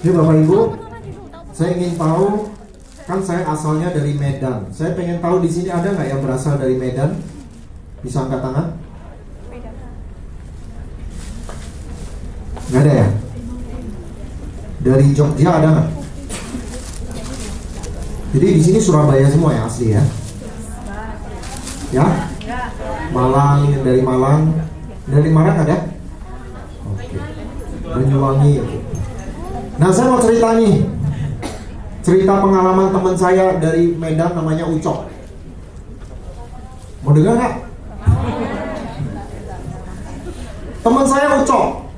Ya Bapak Ibu, saya ingin tahu, kan saya asalnya dari Medan. Saya pengen tahu di sini ada nggak yang berasal dari Medan? Bisa angkat tangan? Nggak ada ya? Dari Jogja ada nggak? Jadi di sini Surabaya semua ya asli ya? Ya? Malang, dari Malang. Dari Malang ada? Oke. Banyuwangi. Nah, saya mau cerita nih. Cerita pengalaman teman saya dari Medan namanya Ucok. Mau dengar nggak? Teman saya Ucok,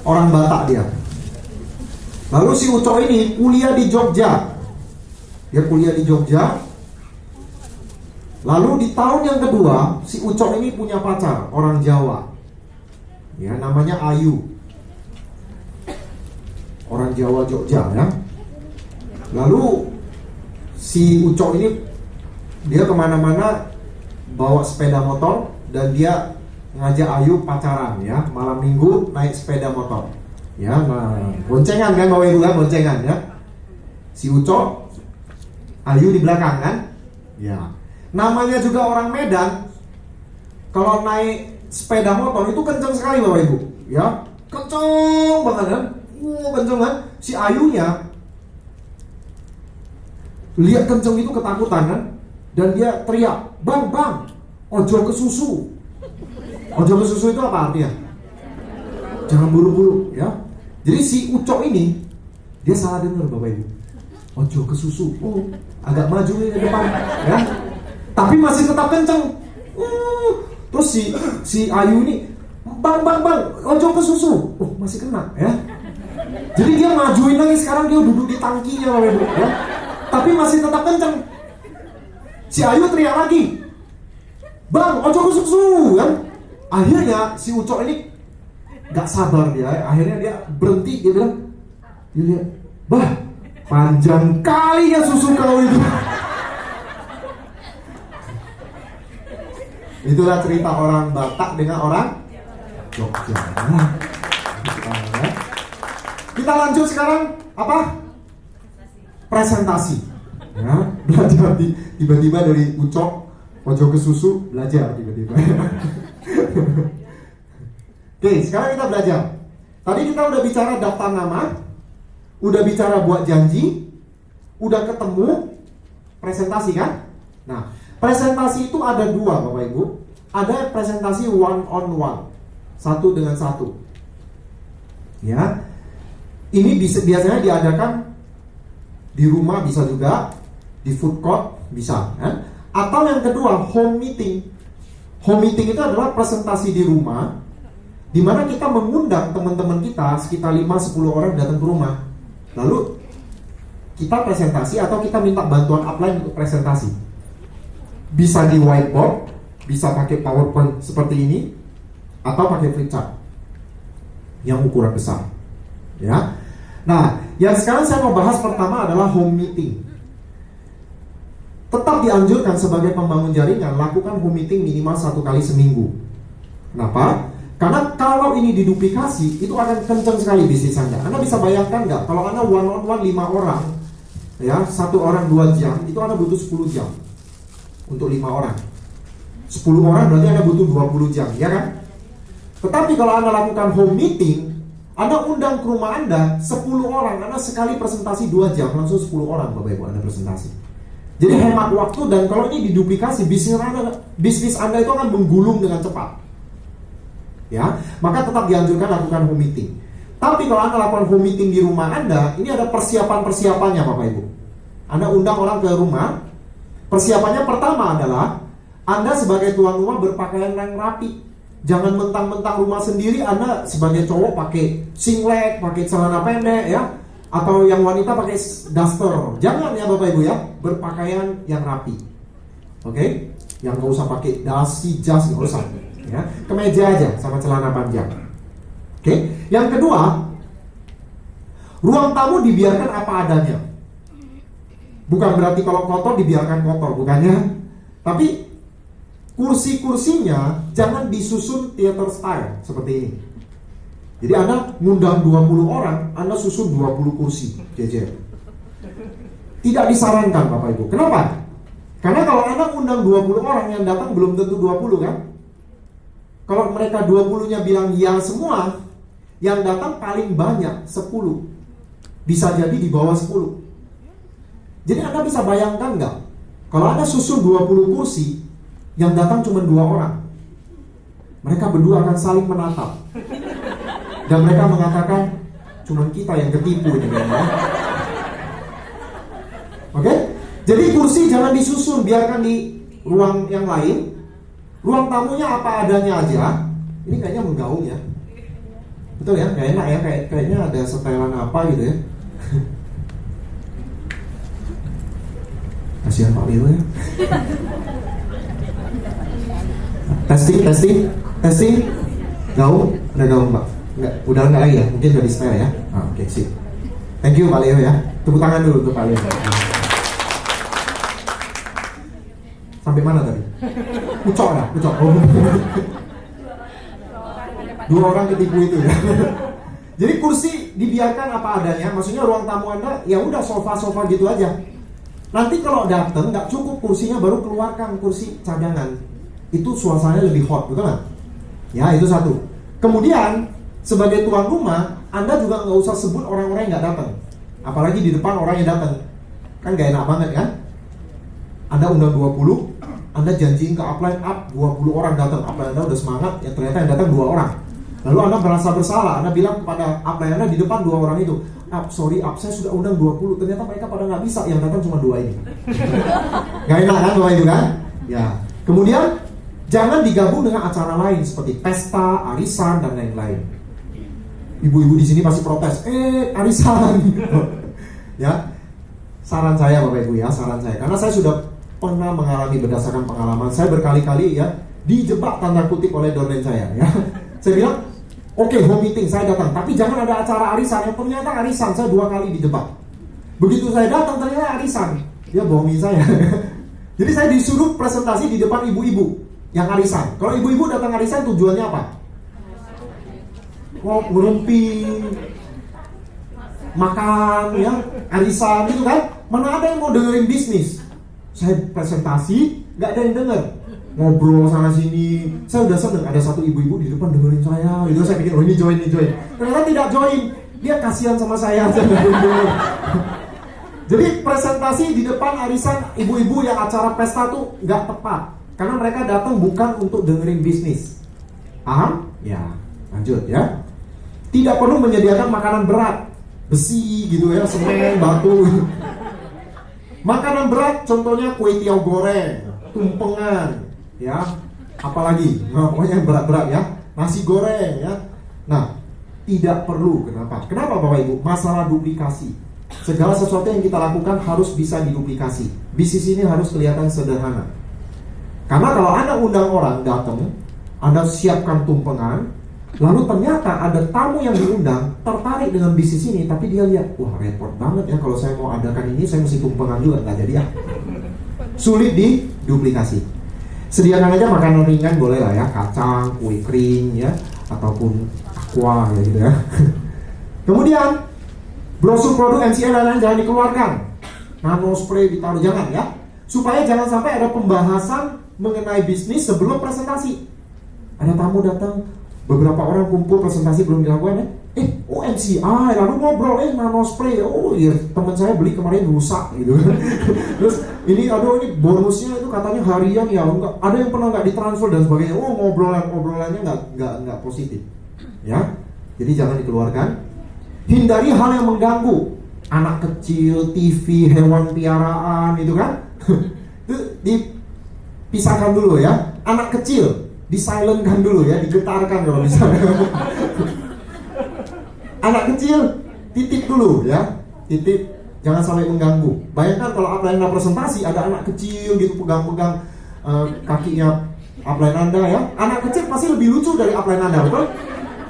orang Batak dia. Lalu si Ucok ini kuliah di Jogja. Dia kuliah di Jogja. Lalu di tahun yang kedua, si Ucok ini punya pacar, orang Jawa. Ya, namanya Ayu. Orang Jawa Jogja ya. Lalu si Ucok ini dia kemana-mana bawa sepeda motor dan dia ngajak Ayu pacaran ya, malam minggu naik sepeda motor. Ya, nah, boncengan kan Bapak Ibu kan, boncengan ya. Si Ucok, Ayu di belakang kan? Ya. Namanya juga orang Medan. Kalau naik sepeda motor itu kenceng sekali Bapak Ibu, ya. Kenceng banget kan? Kenceng kan? Si Ayunya lihat kenceng itu ketakutan kan? Dan dia teriak, "Bang, bang, ojo ke susu." Ojo ke susu itu apa artinya? Jangan buru-buru, ya. Jadi si Ucok ini dia salah dengar Bapak Ibu. Ojo ke susu. Oh, agak maju nih ke depan, ya. Tapi masih tetap kenceng. Terus si Ayu ini, "Bang, bang, bang, ojo ke susu." Oh, masih kena, ya. Jadi dia majuin lagi, sekarang dia duduk di tangkinya Bapak Ibu, ya. Tapi masih tetap kenceng. Si Ayu teriak lagi, "Bang, ojo ke susu," kan? Akhirnya si Ucok ini gak sabar dia. Akhirnya dia berhenti, dia bilang, dia lihat, "Bah, panjang kali ya susu kau itu." Itulah cerita orang Batak dengan orang Jogja. Kita lanjut sekarang apa? Presentasi. Ya, belajar tiba-tiba dari Ucok ojo ke susu, belajar tiba-tiba. Oke, sekarang kita belajar. Tadi kita udah bicara daftar nama, udah bicara buat janji, udah ketemu presentasi kan? Nah, presentasi itu ada dua Bapak Ibu. Ada presentasi one on one, satu dengan satu. Ya, ini biasanya diadakan di rumah, bisa juga di food court, bisa kan? Atau yang kedua, home meeting. Home meeting itu adalah presentasi di rumah, di mana kita mengundang teman-teman kita sekitar 5-10 orang datang ke rumah. Lalu kita presentasi atau kita minta bantuan upline untuk presentasi. Bisa di whiteboard, bisa pakai PowerPoint seperti ini, atau pakai flipchart yang ukuran besar. Ya. Nah, yang sekarang saya mau bahas pertama adalah home meeting. Tetap dianjurkan sebagai pembangun jaringan, lakukan home meeting minimal 1 kali seminggu. Kenapa? Karena kalau ini diduplikasi, itu akan kencang sekali bisnis Anda. Anda bisa bayangkan nggak, kalau Anda one on one 5 orang, ya, 1 orang 2 jam, itu Anda butuh 10 jam untuk 5 orang. 10 orang berarti Anda butuh 20 jam, ya kan? Tetapi kalau Anda lakukan home meeting, Anda undang ke rumah Anda 10 orang, Anda sekali presentasi 2 jam, langsung 10 orang Bapak Ibu Anda presentasi. Jadi hemat waktu, dan kalau ini diduplikasi, bisnis Anda itu akan menggulung dengan cepat. Ya, maka tetap dianjurkan lakukan home meeting. Tapi kalau Anda lakukan home meeting di rumah Anda, ini ada persiapan-persiapannya Bapak Ibu. Anda undang orang ke rumah. Persiapannya pertama adalah Anda sebagai tuan rumah berpakaian yang rapi. Jangan mentang-mentang rumah sendiri, Anda sebagai cowok pakai singlet, pakai celana pendek ya, atau yang wanita pakai daster. Jangan ya Bapak Ibu ya, berpakaian yang rapi. Oke? Yang nggak usah pakai dasi, jas, nggak usah. Ya, kemeja aja sama celana panjang. Oke? Yang kedua, ruang tamu dibiarkan apa adanya. Bukan berarti kalau kotor dibiarkan kotor, bukannya. Tapi kursi-kursinya jangan disusun theater style seperti ini. Jadi Anda ngundang 20 orang, Anda susun 20 kursi jejer. Tidak disarankan Bapak Ibu. Kenapa? Karena kalau Anda undang 20 orang, yang datang belum tentu 20 kan? Kalau mereka 20-nya bilang ya semua, yang datang paling banyak 10. Bisa jadi di bawah 10. Jadi Anda bisa bayangkan nggak? Kalau Anda susun 20 kursi, yang datang cuma 2 orang. Mereka berdua akan saling menatap. Dan mereka mengatakan, cuma kita yang ketipu ini kayaknya. Oke? Jadi kursi jangan disusun, biarkan di ruang yang lain. Ruang tamunya apa adanya aja. Ini kayaknya menggaung ya. Betul ya? Gak enak ya, kayaknya ada setelan apa gitu ya. Kasihan Pak Leo ya. Testing. Gaung, ada gaung Pak. Enggak, udah enggak lagi ya? Mungkin udah di spare ya. Oke, sip. Thank you Pak Leo ya. Tepuk tangan dulu untuk Pak Leo. Sampai mana tadi? Ucok ya? Ucok. Oh. 2 orang ketipu itu ya. Jadi kursi dibiarkan apa adanya. Maksudnya ruang tamu Anda ya udah sofa-sofa gitu aja. Nanti kalau datang nggak cukup kursinya, baru keluarkan kursi cadangan. Itu suasananya lebih hot, betul nggak? Ya, itu satu. Kemudian sebagai tuan rumah, Anda juga nggak usah sebut orang-orang yang nggak datang. Apalagi di depan orang yang datang. Kan nggak enak banget kan? Anda undang 20, Anda janjiin ke upline 20 orang datang. Upline Anda udah semangat, ya ternyata yang datang 2 orang. Lalu Anda merasa bersalah, Anda bilang kepada upline Anda di depan 2 orang itu, sorry saya sudah undang 20, ternyata mereka pada nggak bisa, yang datang cuma 2 ini. Gak enak kan kalau itu kan? Ya. Kemudian jangan digabung dengan acara lain seperti pesta, arisan dan lain-lain. Ibu-ibu di sini pasti protes, arisan. Ya. Saran saya Bapak Ibu ya, saran saya, karena saya sudah pernah mengalami berdasarkan pengalaman saya berkali-kali ya dijebak tanda kutip oleh downline saya ya. Saya bilang, oke, home meeting saya datang, tapi jangan ada acara arisan. Yang ternyata arisan, saya 2 kali dijebak. Begitu saya datang ternyata arisan, dia bohongin saya. Jadi saya disuruh presentasi di depan ibu-ibu yang arisan. Kalau ibu-ibu datang arisan tujuannya apa? Ngerumpi, makan ya, arisan gitu kan. Mana ada yang mau dengerin bisnis? Saya presentasi, gak ada yang denger. Ngobrol sana sini. Saya udah seneng, ada satu ibu-ibu di depan dengerin saya. Itu saya pikir, oh ini join. Ternyata tidak join. Dia kasihan sama saya. Jadi presentasi di depan arisan ibu-ibu yang acara pesta tuh gak tepat. Karena mereka datang bukan untuk dengerin bisnis. Paham? Ya, lanjut ya. Tidak perlu menyediakan makanan berat, besi gitu ya, semen, batu. Makanan berat contohnya kue tiaw goreng, tumpengan, ya, apalagi, pokoknya berat-berat ya, nasi goreng ya. Nah, tidak perlu. Kenapa Bapak Ibu? Masalah duplikasi. Segala sesuatu yang kita lakukan harus bisa diduplikasi. Bisnis ini harus kelihatan sederhana. Karena kalau Anda undang orang datang, Anda siapkan tumpengan, lalu ternyata ada tamu yang diundang tertarik dengan bisnis ini, tapi dia lihat, wah repot banget ya kalau saya mau adakan ini, saya mesti tumpengan juga, nggak jadi ya. Sulit diduplikasi. Sediakan aja makanan ringan boleh lah ya, kacang, kue kering ya, ataupun aqua ya gitu ya. Kemudian brosur produk MCA dan lain-lain jangan dikeluarkan. Nano spray ditaruh, jangan ya. Supaya jangan sampai ada pembahasan mengenai bisnis sebelum presentasi. Ada tamu datang, beberapa orang kumpul, presentasi belum dilakukan ya. MCI, lalu ngobrol, nano spray, oh iya teman saya beli kemarin rusak gitu. Terus ini bonusnya itu katanya harian ya, enggak, ada yang pernah nggak ditransfer dan sebagainya. Oh ngobrolannya nggak positif, ya. Jadi jangan dikeluarkan. Hindari hal yang mengganggu, anak kecil, TV, hewan piaraan itu kan, itu dipisahkan dulu ya. Anak kecil di-silentkan dulu ya, digetarkan kalau bisa. Anak kecil titip dulu ya, titip, jangan sampai mengganggu. Bayangkan kalau upline Anda presentasi, ada anak kecil gitu pegang-pegang kakinya upline Anda ya. Anak kecil pasti lebih lucu dari upline Anda, betul?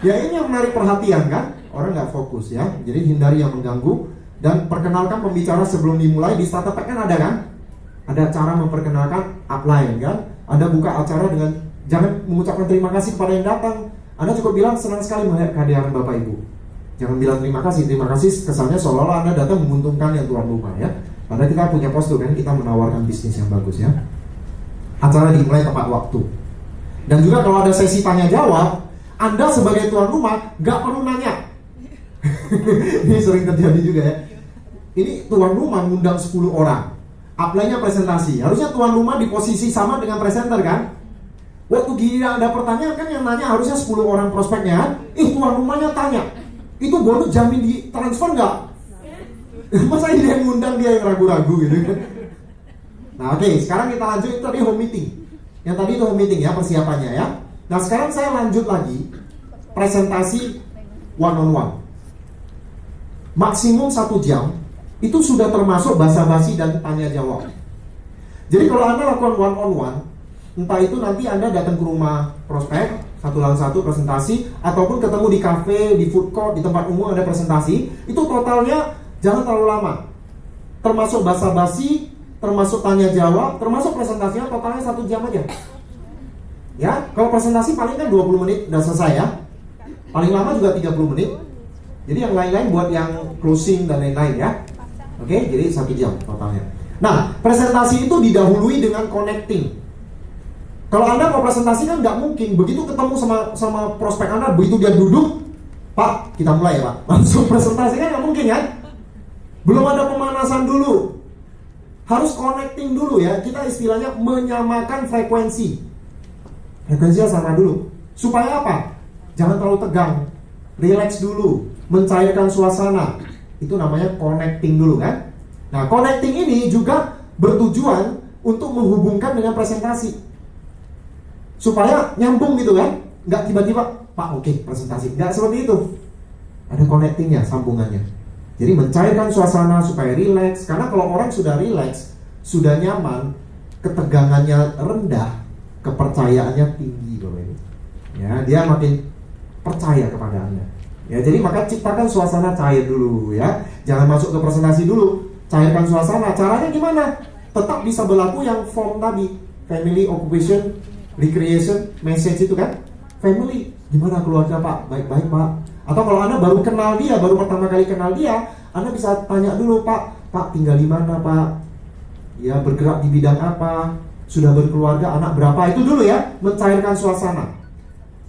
Ya ini yang menarik perhatian kan, orang nggak fokus ya. Jadi hindari yang mengganggu dan perkenalkan pembicara sebelum dimulai. Di startup pack kan ada kan, ada cara memperkenalkan upline kan. Anda buka acara dengan jangan mengucapkan terima kasih kepada yang datang. Anda cukup bilang senang sekali melihat kehadiran Bapak Ibu. Jangan bilang terima kasih kesannya seolah-olah Anda datang menguntungkan yang tuan rumah ya. Padahal kita punya postur kan, kita menawarkan bisnis yang bagus ya. Acara dimulai tepat waktu. Dan juga kalau ada sesi tanya jawab, Anda sebagai tuan rumah gak perlu nanya. Ini sering terjadi juga ya. Ini tuan rumah ngundang 10 orang, apply-nya presentasi. Harusnya tuan rumah di posisi sama dengan presenter kan. Waktu gila ada pertanyaan kan yang nanya harusnya 10 orang prospeknya. Tuan rumahnya tanya, itu bonus jamin di transfer nggak? Masa ini yang ngundang dia yang ragu-ragu gitu kan. Nah oke, sekarang kita lanjut. Itu tadi home meeting. Yang tadi itu home meeting ya, persiapannya ya. Nah sekarang saya lanjut lagi presentasi one on one. Maksimum 1 jam. Itu sudah termasuk basa-basi dan tanya jawab. Jadi kalau Anda lakukan one on one, entah itu nanti Anda datang ke rumah prospek, satu lawan satu presentasi, ataupun ketemu di cafe, di food court, di tempat umum ada presentasi, itu totalnya jangan terlalu lama. Termasuk basa-basi, termasuk tanya jawab, termasuk presentasinya totalnya 1 jam aja. Ya, kalau presentasi paling kan 20 menit udah selesai ya. Paling lama juga 30 menit. Jadi yang lain-lain buat yang closing dan lain-lain ya. Oke, jadi 1 jam totalnya. Nah, presentasi itu didahului dengan connecting. Kalau Anda mau presentasi kan nggak mungkin begitu ketemu sama prospek Anda, begitu dia duduk, Pak, kita mulai ya Pak, langsung presentasi kan nggak mungkin ya. Belum ada pemanasan dulu, harus connecting dulu ya. Kita istilahnya menyamakan frekuensi. Frekuensinya sama dulu. Supaya apa? Jangan terlalu tegang, relax dulu, mencairkan suasana. Itu namanya connecting dulu kan. Nah, connecting ini juga bertujuan untuk menghubungkan dengan presentasi, supaya nyambung gitu kan. Nggak tiba-tiba, Pak oke, presentasi. Nggak seperti itu. Ada connectingnya, sambungannya. Jadi mencairkan suasana supaya relax. Karena kalau orang sudah relax, sudah nyaman, ketegangannya rendah, kepercayaannya tinggi Bapak Ibu. Ya, dia makin percaya kepada Anda. Ya, jadi maka ciptakan suasana cair dulu ya. Jangan masuk ke presentasi dulu. Cairkan suasana. Caranya gimana? Tetap bisa berlaku yang form tadi. Family, occupation, recreation, message itu kan. Family, gimana keluarga Pak? Baik-baik Pak. Atau kalau Anda baru kenal dia, baru pertama kali kenal dia, Anda bisa tanya dulu, Pak tinggal di mana Pak? Ya, bergerak di bidang apa? Sudah berkeluarga, anak berapa? Itu dulu ya, mencairkan suasana.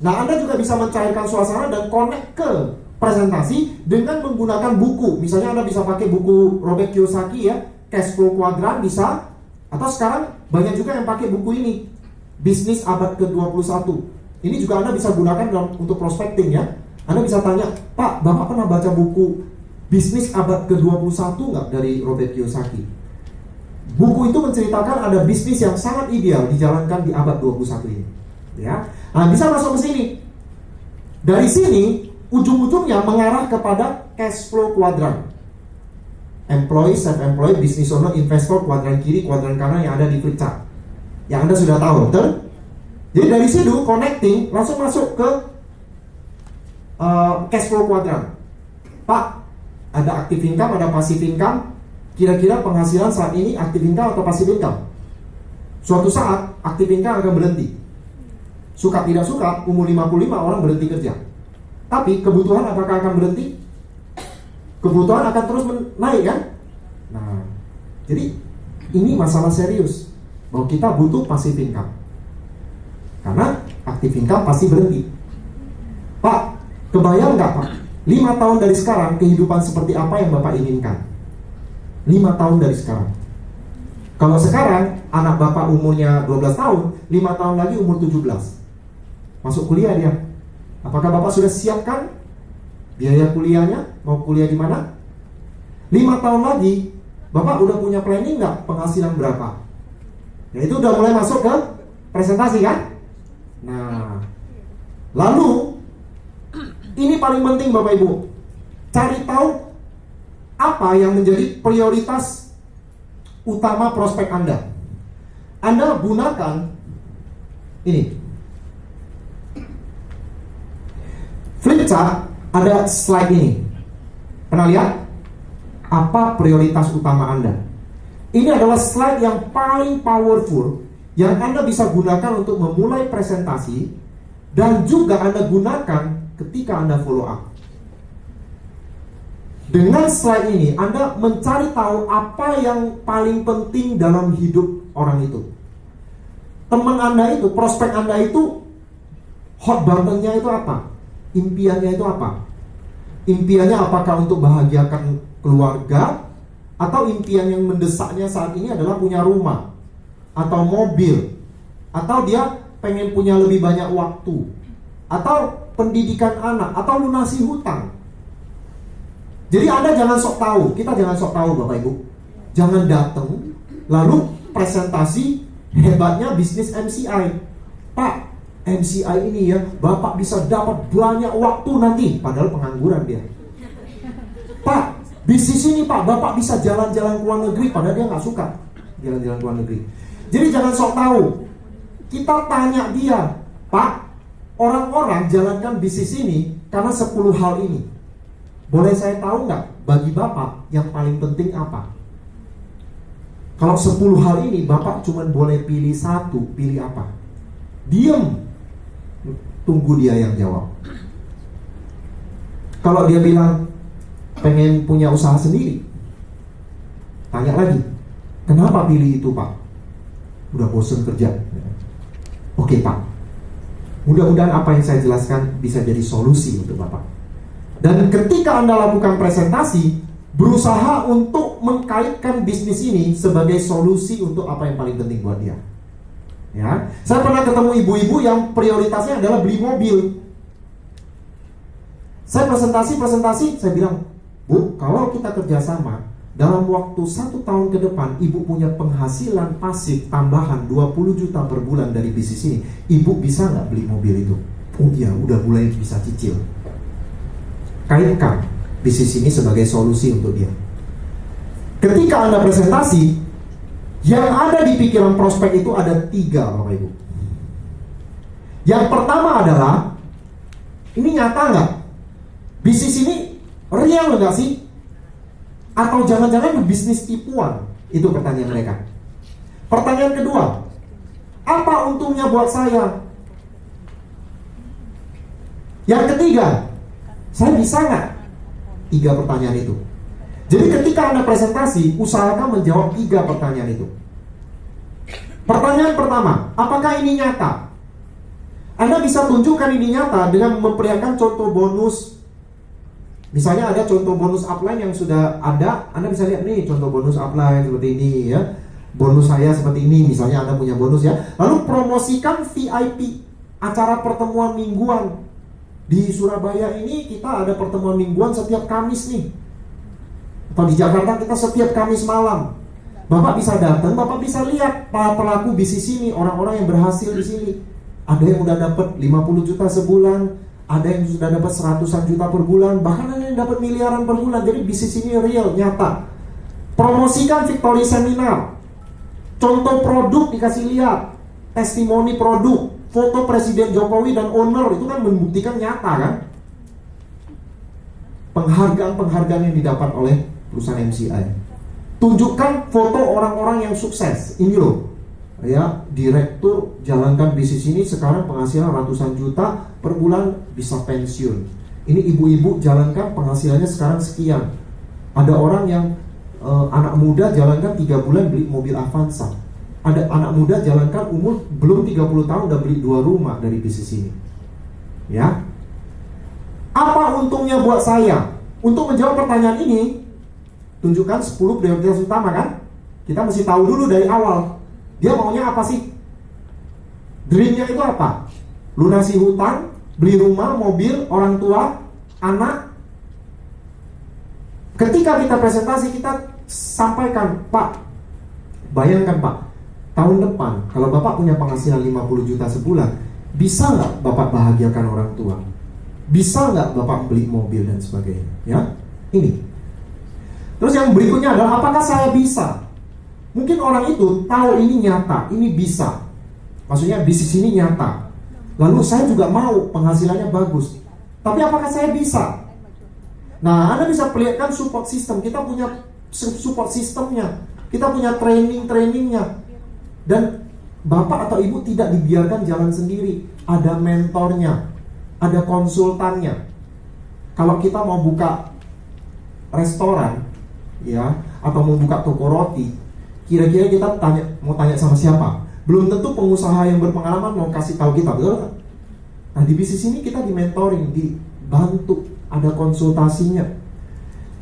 Nah, Anda juga bisa mencairkan suasana dan connect ke presentasi dengan menggunakan buku. Misalnya Anda bisa pakai buku Robert Kiyosaki ya, Cash Flow Quadrant bisa. Atau sekarang banyak juga yang pakai buku ini, Bisnis Abad ke-21. Ini juga Anda bisa gunakan untuk prospecting ya. Anda bisa tanya, Pak, Bapak pernah baca buku Bisnis Abad ke-21 nggak dari Robert Kiyosaki? Buku itu menceritakan ada bisnis yang sangat ideal dijalankan di abad 21 ini. Ya, nah, bisa masuk ke sini. Dari sini ujung-ujungnya mengarah kepada cash flow quadrant. Employee, self-employed, business owner, investor, kuadran kiri, kuadran kanan yang ada di flip chart. Yang Anda sudah tahu, betul? Jadi dari situ connecting langsung masuk ke cash flow quadrant. Pak, ada active income, ada passive income. Kira-kira penghasilan saat ini active income atau passive income? Suatu saat active income akan berhenti. Suka tidak suka, umur 55 orang berhenti kerja. Tapi kebutuhan apakah akan berhenti? Kebutuhan akan terus naik kan? Nah, jadi ini masalah serius, bahwa kita butuh passive income. Karena active income pasti berhenti. Pak, kebayang nggak Pak? 5 tahun dari sekarang kehidupan seperti apa yang Bapak inginkan? 5 tahun dari sekarang. Kalau sekarang anak Bapak umurnya 12 tahun, 5 tahun lagi umur 17. Masuk kuliah dia. Apakah Bapak sudah siapkan biaya kuliahnya? Mau kuliah di mana? 5 tahun lagi Bapak udah punya planning nggak penghasilan berapa? Ya itu udah mulai masuk ke presentasi kan? Nah, lalu ini paling penting Bapak Ibu, cari tahu apa yang menjadi prioritas utama prospek Anda. Anda gunakan ini flip chart, ada slide ini. Pernah lihat? Apa prioritas utama Anda? Ini adalah slide yang paling powerful yang Anda bisa gunakan untuk memulai presentasi dan juga Anda gunakan ketika Anda follow up. Dengan slide ini, Anda mencari tahu apa yang paling penting dalam hidup orang itu. Teman Anda itu, prospek Anda itu, hot button-nya itu apa? Impiannya itu apa? Impiannya apakah untuk bahagiakan keluarga, atau impian yang mendesaknya saat ini adalah punya rumah, atau mobil, atau dia pengen punya lebih banyak waktu, atau pendidikan anak, atau lunasi hutang. Jadi Anda jangan sok tahu, kita jangan sok tahu Bapak Ibu. Jangan datang lalu presentasi hebatnya bisnis MCI. Pak, MCI ini ya, Bapak bisa dapat banyak waktu nanti. Padahal pengangguran dia. Pak, bisnis ini Pak, Bapak bisa jalan-jalan ke luar negeri. Padahal dia gak suka jalan-jalan ke luar negeri. Jadi jangan sok tahu. Kita tanya dia, Pak, orang-orang jalankan bisnis ini karena 10 hal ini. Boleh saya tahu nggak, bagi Bapak yang paling penting apa? Kalau 10 hal ini Bapak cuma boleh pilih satu, pilih apa? Diam, tunggu dia yang jawab. Kalau dia bilang pengen punya usaha sendiri, tanya lagi, kenapa pilih itu Pak? Udah bosan kerja. Oke Pak, mudah-mudahan apa yang saya jelaskan bisa jadi solusi untuk Bapak. Dan ketika Anda lakukan presentasi, berusaha untuk mengkaitkan bisnis ini sebagai solusi untuk apa yang paling penting buat dia. Ya, saya pernah ketemu ibu-ibu yang prioritasnya adalah beli mobil. Saya presentasi, saya bilang, Bu, kalau kita kerjasama, dalam waktu 1 tahun ke depan, Ibu punya penghasilan pasif tambahan 20 juta per bulan dari bisnis ini. Ibu bisa nggak beli mobil itu? Oh iya, udah mulai bisa cicil. Kaitkan bisnis ini sebagai solusi untuk dia. Ketika Anda presentasi, yang ada di pikiran prospek itu ada 3 Bapak Ibu. Yang pertama adalah, ini nyata nggak? Bisnis ini real nggak sih? Atau jangan-jangan bisnis tipuan? Itu pertanyaan mereka. Pertanyaan kedua, apa untungnya buat saya? Yang ketiga, saya bisa nggak? 3 pertanyaan itu. Jadi ketika Anda presentasi, usahakan menjawab 3 pertanyaan itu. Pertanyaan pertama, apakah ini nyata? Anda bisa tunjukkan ini nyata dengan memperlihatkan contoh bonus. Misalnya ada contoh bonus upline yang sudah ada, Anda bisa lihat nih contoh bonus upline seperti ini ya. Bonus saya seperti ini, misalnya Anda punya bonus ya. Lalu promosikan VIP, acara pertemuan mingguan. Di Surabaya ini kita ada pertemuan mingguan setiap Kamis nih. Atau di Jakarta kita setiap Kamis malam. Bapak bisa datang, Bapak bisa lihat para pelaku bisnis ini, orang-orang yang berhasil di sini. Ada yang udah dapat 50 juta sebulan, ada yang sudah dapat 100-an juta per bulan, bahkan ada yang dapat miliaran per bulan. Jadi bisnis ini real, nyata. Promosikan Victory Seminar. Contoh produk dikasih lihat, testimoni produk. Foto Presiden Jokowi dan owner itu kan membuktikan nyata kan. Penghargaan-penghargaan yang didapat oleh perusahaan MCI. Tunjukkan foto orang-orang yang sukses. Ini loh, ya, direktur jalankan bisnis ini sekarang penghasilan ratusan juta per bulan, bisa pensiun. Ini ibu-ibu jalankan penghasilannya sekarang sekian. Ada orang yang anak muda jalankan 3 bulan beli mobil Avanza. Ada anak muda jalankan umur belum 30 tahun udah beli 2 rumah dari bisnis ini. Ya. Apa untungnya buat saya? Untuk menjawab pertanyaan ini, tunjukkan 10 prioritas utama kan? Kita mesti tahu dulu dari awal. Dia maunya apa sih? Dreamnya itu apa? Lunasi hutang, beli rumah, mobil, orang tua, anak. Ketika kita presentasi, kita sampaikan, Pak, bayangkan Pak, tahun depan, kalau Bapak punya penghasilan 50 juta sebulan, bisa nggak Bapak bahagiakan orang tua? Bisa nggak Bapak beli mobil dan sebagainya? Ya, ini. Terus yang berikutnya adalah, apakah saya bisa? Mungkin orang itu tahu ini nyata, ini bisa. Maksudnya bisnis ini nyata. Lalu saya juga mau penghasilannya bagus. Tapi apakah saya bisa? Nah, Anda bisa perlihatkan support system. Kita punya support sistemnya. Kita punya training-trainingnya. Dan Bapak atau ibu tidak dibiarkan jalan sendiri. Ada mentornya, ada konsultannya. Kalau kita mau buka restoran, ya, atau mau buka toko roti, kira-kira kita mau tanya sama siapa? Belum tentu pengusaha yang berpengalaman mau kasih tahu kita, betul kan? Nah, di bisnis ini kita di-mentoring, dibantu, ada konsultasinya.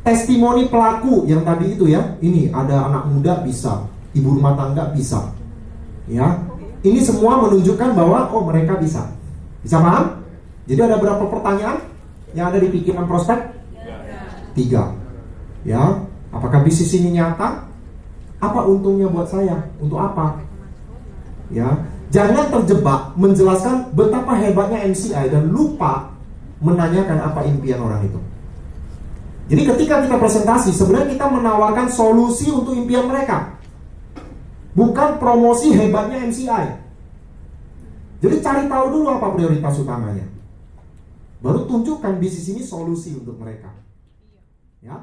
Testimoni pelaku yang tadi itu ya, ini ada anak muda bisa, ibu rumah tangga bisa. Ya, ini semua menunjukkan bahwa oh mereka bisa. Bisa paham? Jadi ada berapa pertanyaan yang ada di pikiran prospek? 3. Ya, apakah bisnis ini nyata? Apa untungnya buat saya? Untuk apa? Ya, jangan terjebak menjelaskan betapa hebatnya MCI dan lupa menanyakan apa impian orang itu. Jadi ketika kita presentasi, sebenarnya kita menawarkan solusi untuk impian mereka, bukan promosi hebatnya MCI. Jadi cari tahu dulu apa prioritas utamanya, baru tunjukkan bisnis ini solusi untuk mereka. Ya.